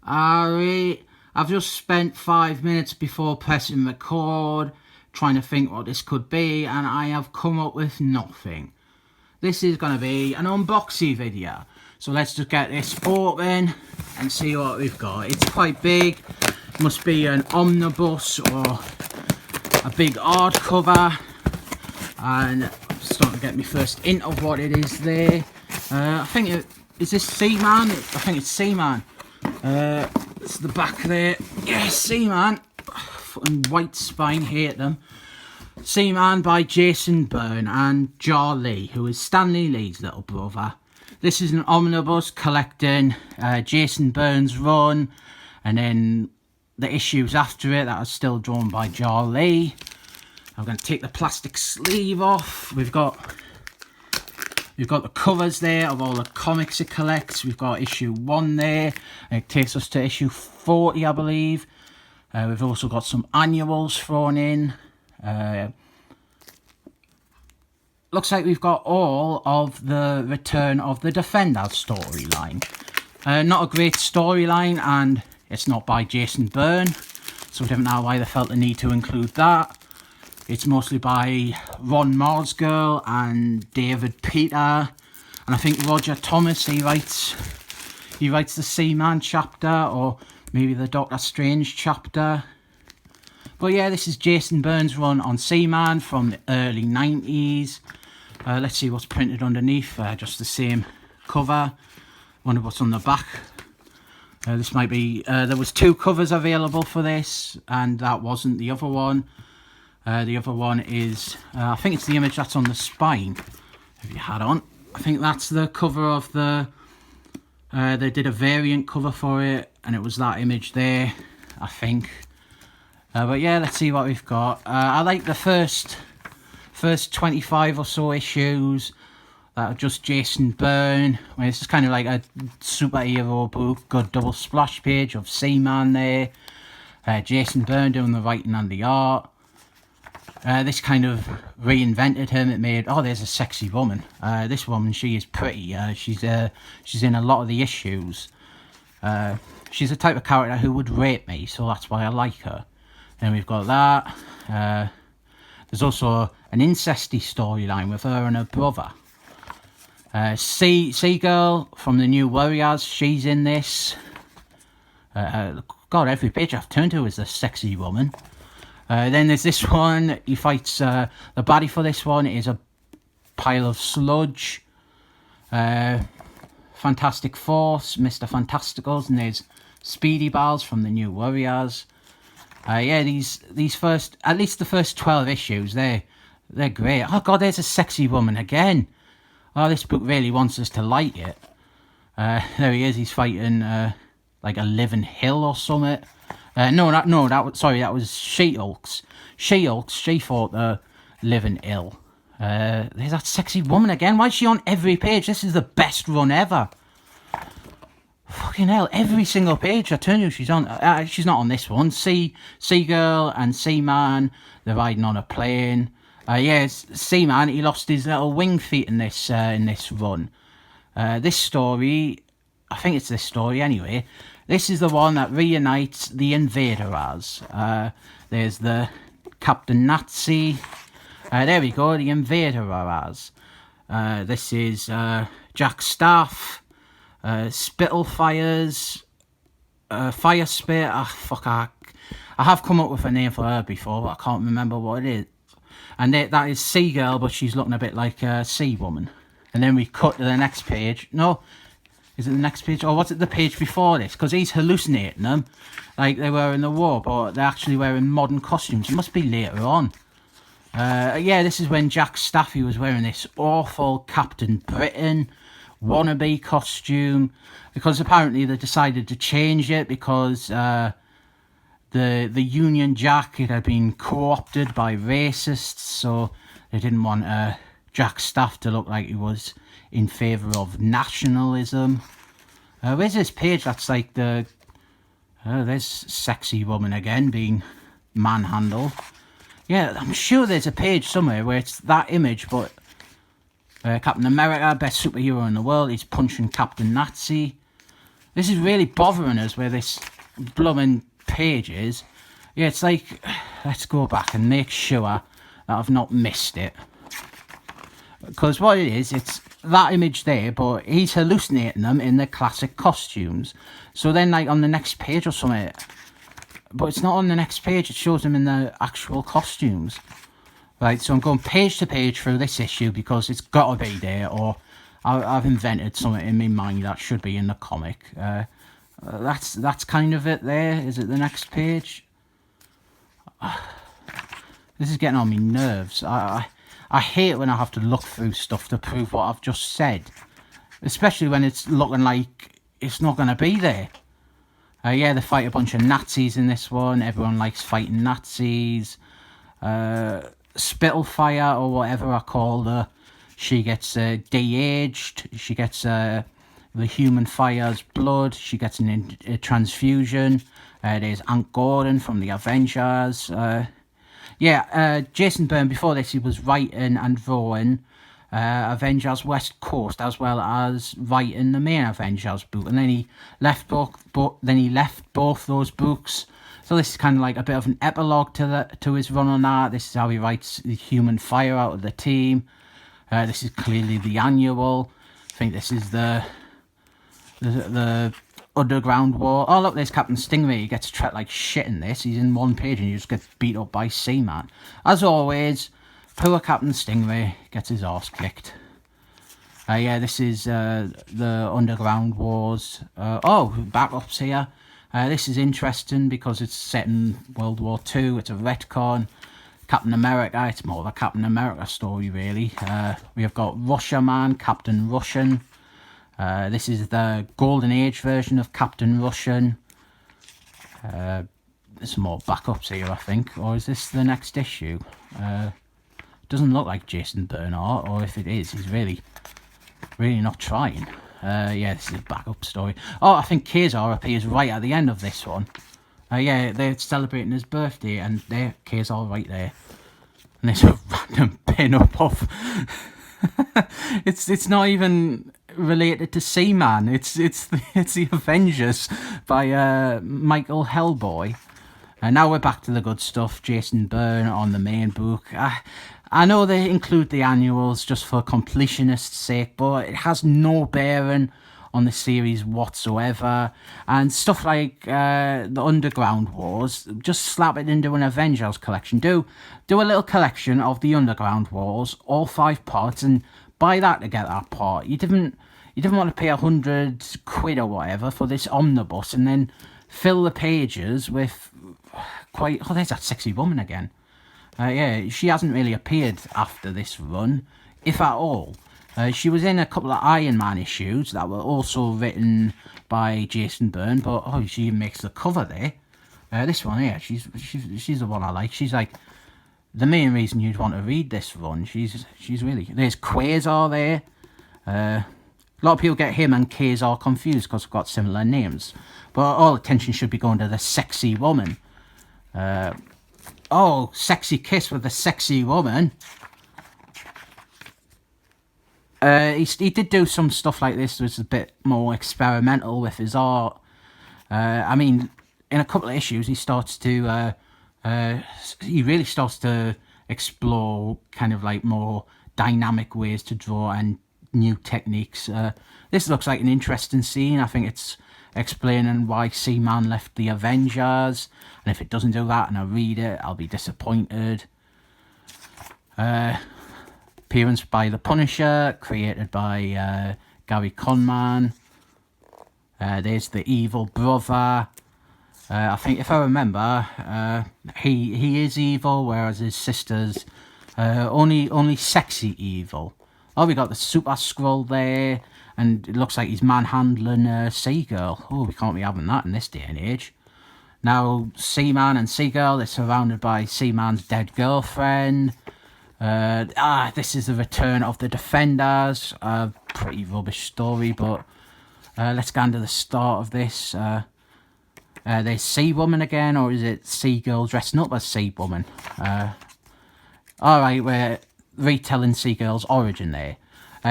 I've just spent 5 minutes before pressing record trying to think what this could be, and I have come up with nothing. This is going to be an unboxing video, so let's just get this open and see what we've got. It's quite big. It must be an omnibus or a big hardcover, and I'm starting to get my first hint of what it is there. I think is this Seaman? I think it's Seaman. It's the back there. Yes, Seaman. Fucking white spine, hate them. Seaman by Jason Byrne and Jar Lee, who is Stanley Lee's little brother. This is an omnibus collecting Jason Byrne's run, and then the issues after it that are still drawn by Jar Lee. I'm going to take the plastic sleeve off. We've got the covers there of all the comics it collects. We've got issue 1 there, and it takes us to issue 40, I believe. We've also got some annuals thrown in. Looks like we've got all of the Return of the Defenders storyline. Not a great storyline, and it's not by Jason Byrne, so we don't know why they felt the need to include that. It's mostly by Ron Marsgirl and David Peter, and I think Roger Thomas, he writes the Seaman chapter, or maybe the Doctor Strange chapter. But yeah, this is Jason Byrne's run on Seaman from the early 90s. Let's see what's printed underneath. Just the same cover. Wonder what's on the back. This might be, there was 2 covers available for this, and that wasn't the other one. The other one is, I think it's the image that's on the spine, if you had on. I think that's the cover of the, they did a variant cover for it, and it was that image there, I think. But yeah, let's see what we've got. I like the first 25 or so issues that are just Jason Byrne. Well, this is kind of like a superhero book. Good double splash page of Seaman there. Jason Byrne doing the writing and the art. This kind of reinvented him. It made, oh, there's a sexy woman. This woman, she is pretty. She's in a lot of the issues. She's the type of character who would rape me, so that's why I like her. Then we've got that. There's also an incesty storyline with her and her brother. Seagirl from the New Warriors, she's in this. God, every page I've turned to is a sexy woman. Then there's this one. He fights, the baddie for this one is a pile of sludge. Fantastic Force, Mr. Fantasticals, and there's Speedy Balls from the New Warriors. Yeah, these first, at least the first 12 issues, they're great. Oh God, there's a sexy woman again. Oh, this book really wants us to like it. There he is. He's fighting like a living hill or something. That was She-Hulk's. She fought the living hill. There's that sexy woman again. Why is she on every page? This is the best run ever. Fucking hell, every single page I turn to, she's on. She's not on this one. Seagirl and Seaman, they're riding on a plane. Yes, Seaman, he lost his little wing feet in this run. This story, I think it's this story anyway. This is the one that reunites the Invader-Ars. There's the Captain Nazi. There we go, the Invader-Ars. This is Jack Staff. Spittlefires, Fire Spit. I have come up with a name for her before, but I can't remember what it is. And that is Seagirl, but she's looking a bit like a sea woman. And then we cut to the next page. No, is it the next page? Or was it the page before this? Because he's hallucinating them like they were in the war, but they're actually wearing modern costumes. It must be later on. Yeah, this is when Jack Staffy was wearing this awful Captain Britain wannabe costume, because apparently they decided to change it because the Union Jack, it had been co-opted by racists, so they didn't want Jack Staff to look like he was in favour of nationalism. Where's this page that's like the there's sexy woman again being manhandled. Yeah, I'm sure there's a page somewhere where it's that image, but Captain America, best superhero in the world, he's punching Captain Nazi. This is really bothering us where this blooming page is. Yeah, it's like, let's go back and make sure that I've not missed it. Because what it is, it's that image there, but he's hallucinating them in their classic costumes. So then, like, on the next page or something, but it's not on the next page, it shows them in their actual costumes. Right, so I'm going page to page through this issue because it's got to be there, or I've invented something in my mind that should be in the comic. That's kind of it there. Is it the next page? This is getting on my nerves. I hate when I have to look through stuff to prove what I've just said. Especially when it's looking like it's not going to be there. Yeah, they fight a bunch of Nazis in this one. Everyone likes fighting Nazis. Spittlefire, or whatever I called her, she gets de-aged. She gets the human fire's blood. She gets a transfusion. There's Aunt Gordon from the Avengers. Jason Byrne, before this, he was writing and drawing Avengers West Coast, as well as writing the main Avengers book. And then he left both those books. So this is kind of like a bit of an epilogue to his run on that. This is how he writes the human fire out of the team. This is clearly the annual. I think this is the Underground War. Oh look, there's Captain Stingray. He gets treated like shit in this. He's in one page and he just gets beat up by Seaman. As always, poor Captain Stingray gets his arse kicked. This is the Underground Wars. Backups here. This is interesting because it's set in World War II. It's a retcon. Captain America, it's more of a Captain America story, really. We have got Russia Man, Captain Russian. This is the Golden Age version of Captain Russian. There's some more backups here, I think. Or is this the next issue? Doesn't look like Jason Byrne art, or if it is, he's really not trying. This is a backup story. Oh, I think Kazar appears right at the end of this one. They're celebrating his birthday, and there, Kazar right there. And there's a random pin-up of... it's not even related to Seaman. It's the Avengers by Michael Hellboy. And now we're back to the good stuff. Jason Byrne on the main book. I know they include the annuals just for completionist's sake, but it has no bearing on the series whatsoever. And stuff like the Underground Wars, just slap it into an Avengers collection. Do a little collection of the Underground Wars, all 5 parts, and buy that to get that part. You didn't want to pay £100 or whatever for this omnibus and then fill the pages with there's that sexy woman again. She hasn't really appeared after this run, if at all. She was in a couple of Iron Man issues that were also written by Jason Byrne, but she makes the cover there. This one here, she's the one I like. She's like the main reason you'd want to read this run. She's really... There's Quasar there. A lot of people get him and Quasar confused because they've got similar names. But all attention should be going to the sexy woman. Sexy kiss with the sexy woman. He did do some stuff like this. It was a bit more experimental with his art. In a couple of issues, he really starts to explore kind of like more dynamic ways to draw and new techniques. This looks like an interesting scene. I think it's explaining why Seaman left the Avengers, and if it doesn't do that and I read it, I'll be disappointed. Appearance by the Punisher, created by Gary Conman. There's the evil brother. I think, if I remember, he is evil, whereas his sister's only sexy evil. Oh, we got the Super Skrull there, and it looks like he's manhandling Seagirl. Oh, we can't be having that in this day and age. Now, Seaman and Seagirl, they're surrounded by Seaman's dead girlfriend. This is the return of the Defenders. Pretty rubbish story, but let's get into the start of this. There's Sea Woman again, or is it Seagirl dressing up as Sea Woman? Alright, we're retelling Seagirl's origin there.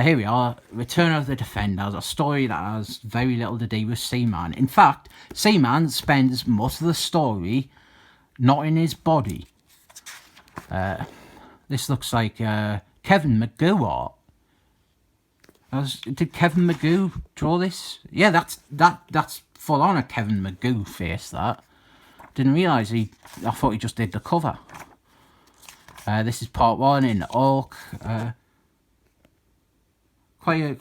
Here we are, Return of the Defenders, a story that has very little to do with Seaman. In fact, Seaman spends most of the story not in his body. This looks like Kevin McGoo art. Did Kevin McGoo draw this? Yeah, that's full on a Kevin McGoo face, that. Didn't realise I thought he just did the cover. This is part 1 in Oak. Quite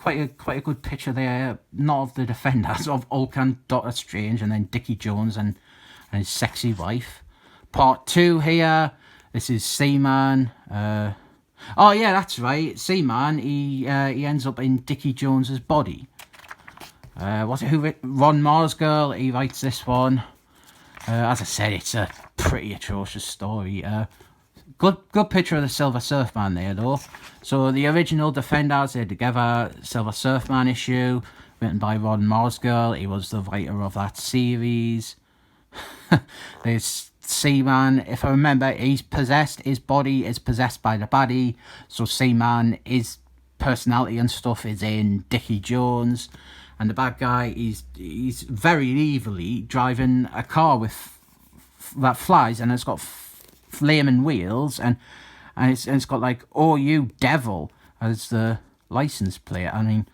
a good picture there. Not of the Defenders, of Hulk and Doctor Strange, and then Dickie Jones and his sexy wife. Part 2 here. This is Seaman. Oh yeah, that's right. Seaman. He ends up in Dickie Jones's body. Was it Ron Marsgirl? He writes this one. As I said, it's a pretty atrocious story. Good picture of the Silver Surfman there, though. So the original Defenders, they're together. Silver Surfman issue, written by Ron Marsgirl. He was the writer of that series. There's Seaman. If I remember, he's possessed. His body is possessed by the baddie. So Seaman, his personality and stuff is in Dickie Jones. And the bad guy, he's very evilly driving a car that flies, and it's got flaming wheels, and it's got like "Oh you devil" as the license plate. I mean,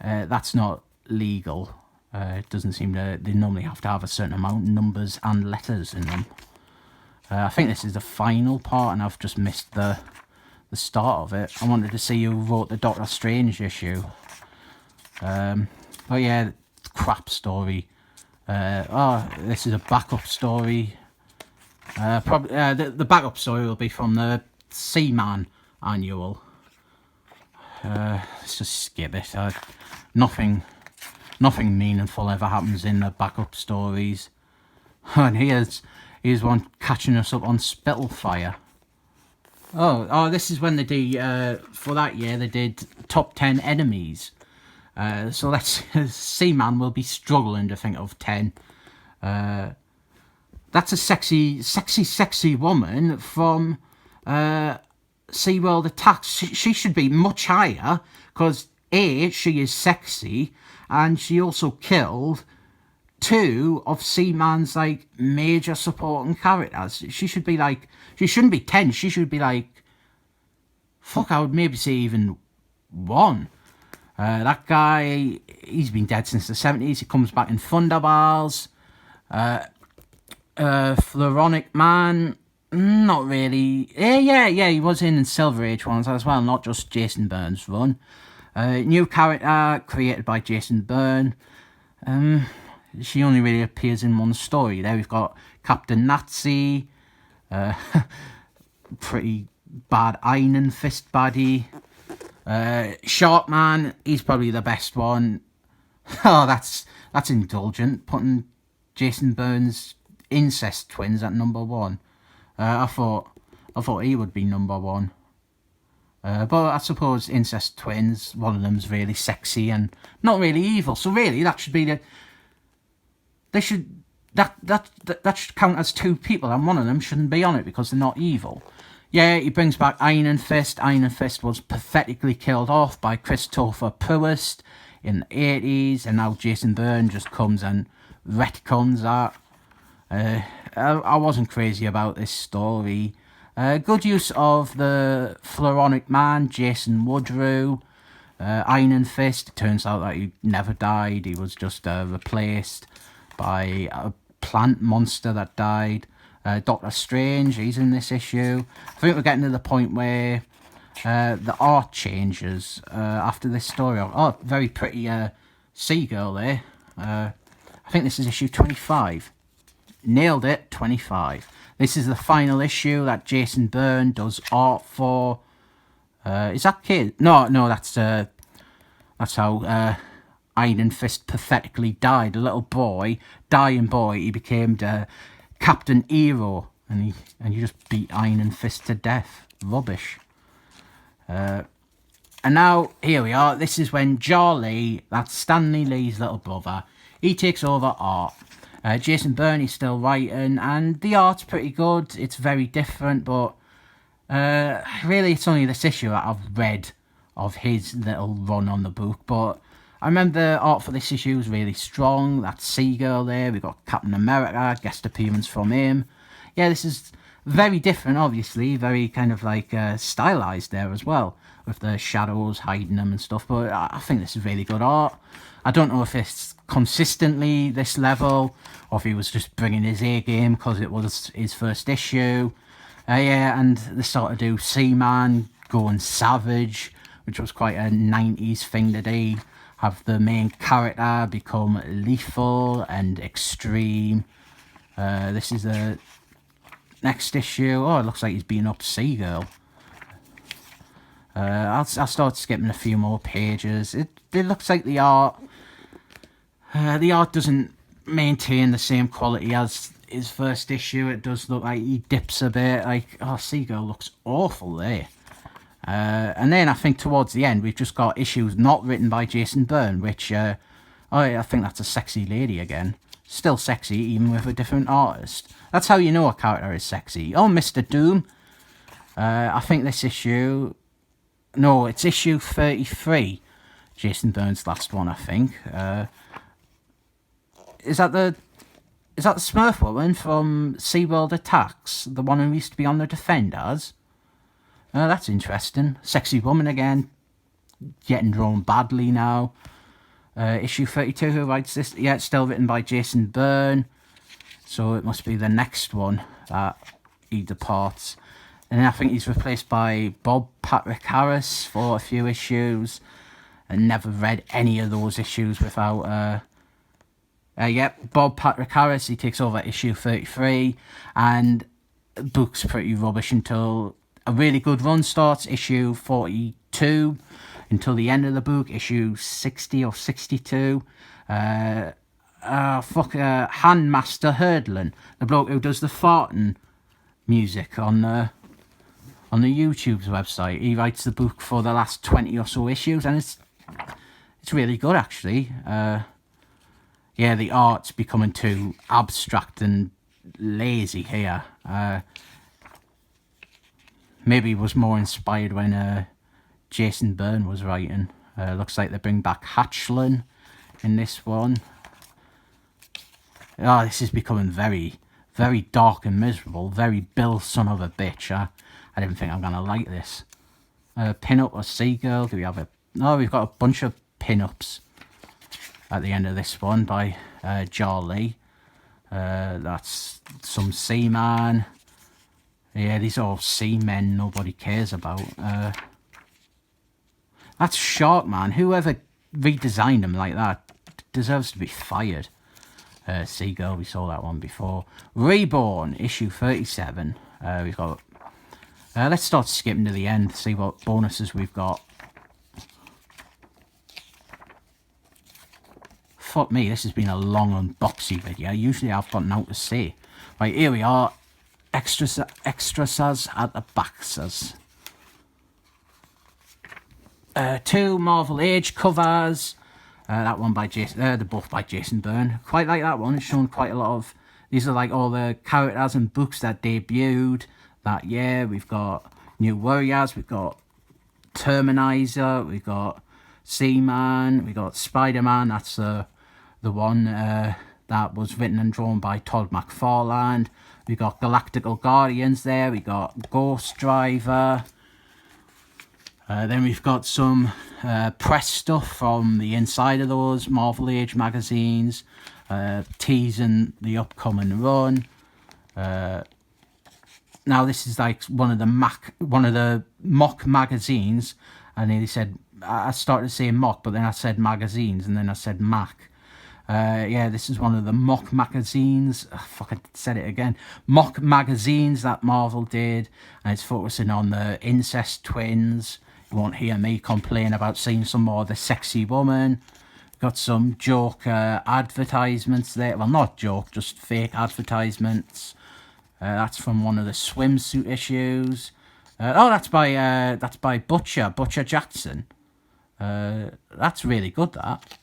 that's not legal. It doesn't seem to. They normally have to have a certain amount of numbers and letters in them. I think this is the final part, and I've just missed the start of it. I wanted to see who wrote the Doctor Strange issue. Oh yeah, crap story. This is a backup story. Probably the backup story will be from the Seaman annual. Let's just skip it. Nothing meaningful ever happens in the backup stories. And here's one catching us up on Spittlefire. Oh, this is when they did for that year. They did top 10 enemies. So let's Seaman will be struggling to think of 10. That's a sexy woman from SeaWorld Attacks. She should be much higher because A, she is sexy, and she also killed 2 of Seaman's like major supporting characters. She should be like, she shouldn't be 10. She should be like, fuck, I would maybe say even 1. That guy, he's been dead since the 70s. He comes back in Thunderballs. Floronic Man, not really. Yeah, he was in Silver Age ones as well, not just Jason Byrne's run. New character created by Jason Byrne. She only really appears in one story. There we've got Captain Nazi, pretty bad Iron Fist baddie. Sharkman, he's probably the best one. Oh, that's indulgent, putting Jason Byrne's incest twins at number 1. I thought he would be number 1. But I suppose incest twins, one of them's really sexy and not really evil. So really, that should be that should count as 2 people, and one of them shouldn't be on it because they're not evil. Yeah, he brings back Iron Fist. Iron Fist was pathetically killed off by Christopher Proust in the 80s, and now Jason Byrne just comes and retcons that. I wasn't crazy about this story. Good use of the Floronic Man, Jason Woodrue. Iron Fist, it turns out that he never died. He was just replaced by a plant monster that died. Doctor Strange, he's in this issue. I think we're getting to the point where the art changes after this story. Oh, very pretty seagull there. I think this is issue 25. Nailed it, 25. This is the final issue that Jason Byrne does art for. Is that kid? No, that's how Iron Fist pathetically died. A little boy, dying boy. He became the Captain Hero, and he just beat Iron Fist to death. Rubbish. And now here we are. This is when Jarlee, that's Stanley Lee's little brother, he takes over art. Jason Byrne is still writing, and the art's pretty good. It's very different, but really it's only this issue that I've read of his little run on the book. But I remember the art for this issue was really strong. That Seagull there, we've got Captain America, guest appearance from him. Yeah, this is very different, obviously, very kind of like stylized there as well, with the shadows hiding them and stuff. But I think this is really good art. I don't know if it's consistently this level, or if he was just bringing his A game because it was his first issue. Yeah, and they sort of do Seaman going savage, which was quite a 90s thing to do. Have the main character become lethal and extreme. This is the next issue. Oh, it looks like he's beating up Seagull. I'll start skipping a few more pages. It looks like the art doesn't maintain the same quality as his first issue. It does look like he dips a bit. Like, oh, Seagull looks awful there. And then I think towards the end we've just got issues not written by Jason Byrne, which I think that's a sexy lady again. Still sexy even with a different artist. That's how you know a character is sexy. Oh, Mr. Doom. I think this issue... No, it's issue 33. Jason Byrne's last one, I think. Is that the Smurf woman from SeaWorld Attacks? The one who used to be on the Defenders? That's interesting. Sexy woman again. Getting drawn badly now. Issue 32, who writes this? Yeah, it's still written by Jason Byrne. So it must be the next one that he departs. And then I think he's replaced by Bob Patrick Harris for a few issues. And never read any of those issues without... Yep, Bob Patrick Harris, he takes over issue 33. And the book's pretty rubbish until... A really good run starts, issue 42, until the end of the book, issue 60 or 62. Handmaster Hurdlin, the bloke who does the farting music on the YouTube's website. He writes the book for the last 20 or so issues, and it's really good, actually. Yeah, the art's becoming too abstract and lazy here. Maybe was more inspired when Jason Byrne was writing. Looks like they bring back Hatchlin in this one. Oh, this is becoming very, very dark and miserable. Very Bill son of a bitch. I didn't think I'm going to like this. Pin-up or Seagull? Do we have a... No, we've got a bunch of pin-ups at the end of this one by Jarlee. That's some Seaman. Yeah, these are all seamen nobody cares about. That's Sharkman. Whoever redesigned him like that deserves to be fired. Seagull, we saw that one before. Reborn, issue 37. We've got... let's start skipping to the end, see what bonuses we've got. Fuck me, this has been a long unboxing video. Usually I've got nothing to say. Right, here we are. Extras at the back says. 2 Marvel Age covers. That one by Jason. They're both by Jason Byrne. Quite like that one. It's shown quite a lot of. These are like all the characters and books that debuted that year. We've got New Warriors. We've got Terminizer. We've got Seaman. We've got Spider-Man. That's the one that was written and drawn by Todd McFarlane. We got Galactical Guardians there. We got Ghost Driver. Then we've got some press stuff from the inside of those Marvel Age magazines, teasing the upcoming run. Now this is like one of the mock magazines, and they said I started saying mock, but then I said magazines, and then I said Mac. Yeah, this is one of the mock magazines. Oh, fuck, I said it again. Mock magazines that Marvel did, and it's focusing on the incest twins. You won't hear me complain about seeing some more of the sexy woman. Got some joke advertisements there. Well, not joke, just fake advertisements. That's from one of the swimsuit issues. Oh, that's by Butcher Jackson. That's really good, that.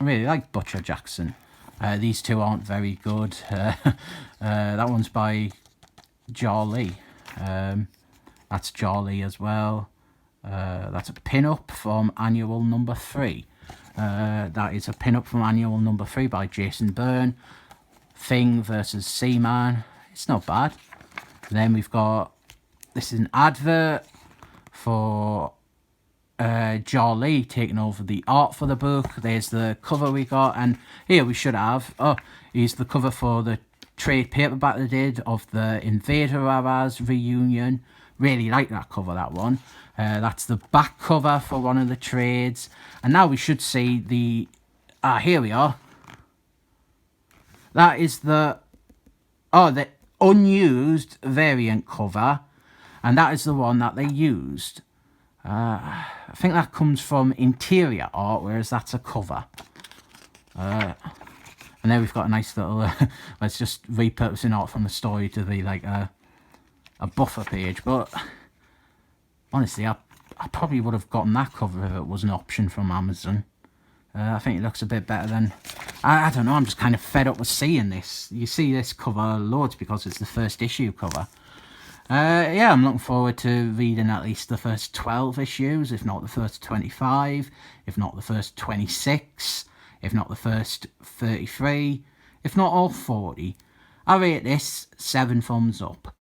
I really like Butcher Jackson. These two aren't very good. That one's by Jarlee. That's Jarlee as well. That's a pin-up from annual number 3. That is a pin-up from annual number 3 by Jason Byrne. Thing versus Seaman. It's not bad. Then we've got, this is an advert for Lee taking over the art for the book. There's the cover we got, and here we should have, here's the cover for the trade paperback they did of the Invader Eras reunion. Really like that cover, that one. That's the back cover for one of the trades. And now we should see the, here we are. That is the unused variant cover, and that is the one that they used. I think that comes from interior art, whereas that's a cover. And then we've got a nice little, let's just repurposing art from the story to be like a buffer page. But honestly, I probably would have gotten that cover if it was an option from Amazon. I think it looks a bit better than, I don't know, I'm just kind of fed up with seeing this. You see this cover loads because it's the first issue cover. Yeah, I'm looking forward to reading at least the first 12 issues, if not the first 25, if not the first 26, if not the first 33, if not all 40. I rate this 7 thumbs up.